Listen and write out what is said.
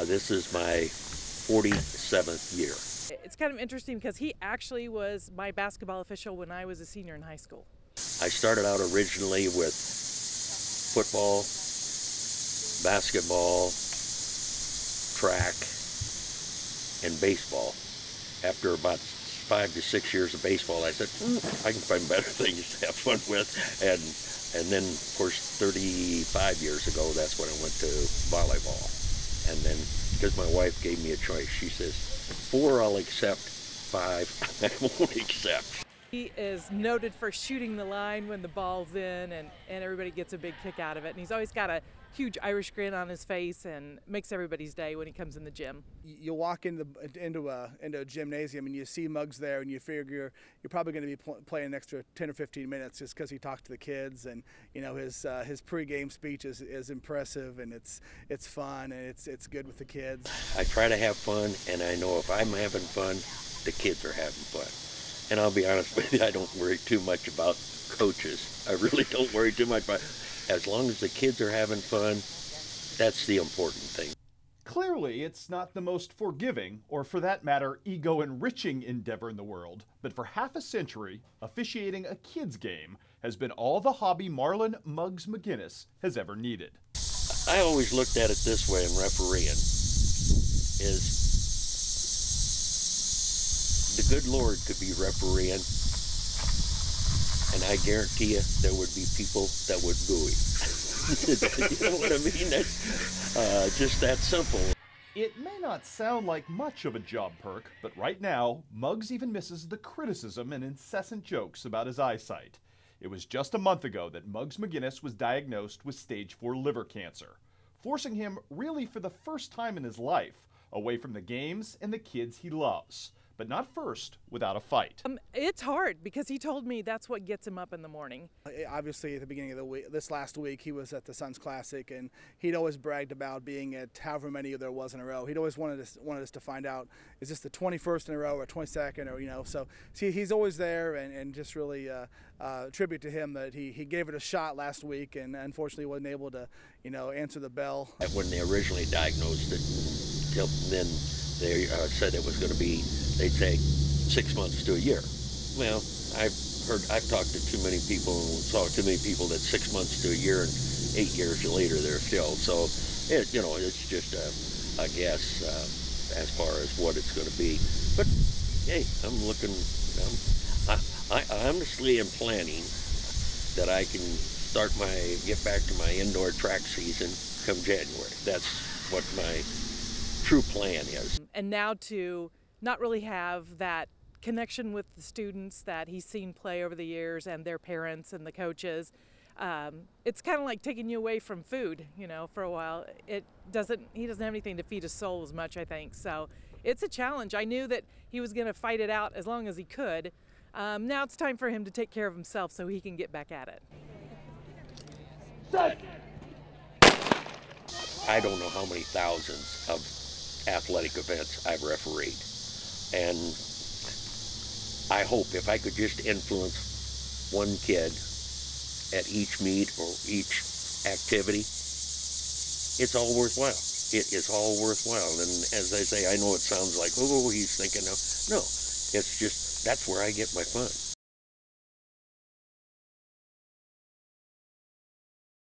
This is my 47th year. It's kind of interesting because he actually was my basketball official when I was a senior in high school. I started out originally with football, basketball, track, and baseball. After about 5 to 6 years of baseball, I said, I can find better things to have fun with. And then, of course, 35 years ago, that's when I went to volleyball. And then, because my wife gave me a choice, she says, 4 I'll accept, 5 I won't accept. He is noted for shooting the line when the ball's in, and everybody gets a big kick out of it. And he's always got a huge Irish grin on his face and makes everybody's day when he comes in the gym. You walk into a gymnasium and you see Muggs there, and you figure you're probably going to be playing an extra 10 or 15 minutes just because he talks to the kids, and his pregame speech is impressive, and it's fun, and it's good with the kids. I try to have fun, and I know if I'm having fun, the kids are having fun. And I'll be honest with you, I don't worry too much about coaches. I really don't worry too much about. As long as the kids are having fun, that's the important thing. Clearly, it's not the most forgiving, or for that matter, ego-enriching endeavor in the world, but for half a century, officiating a kids' game has been all the hobby Marlon Muggs Mcginnis has ever needed. I always looked at it this way in refereeing, is the good Lord could be refereeing, and I guarantee you there would be people that would boo him. You know what I mean? That's just that simple. It may not sound like much of a job perk, but right now, Muggs even misses the criticism and incessant jokes about his eyesight. It was just a month ago that Muggs Mcginnis was diagnosed with stage 4 liver cancer, forcing him really for the first time in his life away from the games and the kids he loves. But not first without a fight. It's hard because he told me that's what gets him up in the morning. Obviously, at the beginning of the week, this last week, he was at the Suns Classic, and he'd always bragged about being at however many there was in a row. He'd always wanted us to find out, is this the 21st in a row or 22nd, or so. See, he's always there, and just really tribute to him that he gave it a shot last week, and unfortunately wasn't able to answer the bell. When they originally diagnosed it, till then they said it was going to be, they'd say 6 months to a year. Well, I've talked to too many people and saw too many people that 6 months to a year, and 8 years later they're still. So it's just a guess as far as what it's going to be. But hey, I'm looking. I honestly am planning that I can get back to my indoor track season come January. That's what my true plan is. And now to not really have that connection with the students that he's seen play over the years and their parents and the coaches, it's kind of like taking you away from food, for a while. He doesn't have anything to feed his soul as much, I think. So it's a challenge. I knew that he was going to fight it out as long as he could. Now it's time for him to take care of himself so he can get back at it. I don't know how many thousands of athletic events I've refereed. And I hope if I could just influence one kid at each meet or each activity, it's all worthwhile. It is all worthwhile. And as I say, I know it sounds like, oh, he's thinking, no, it's just, that's where I get my fun.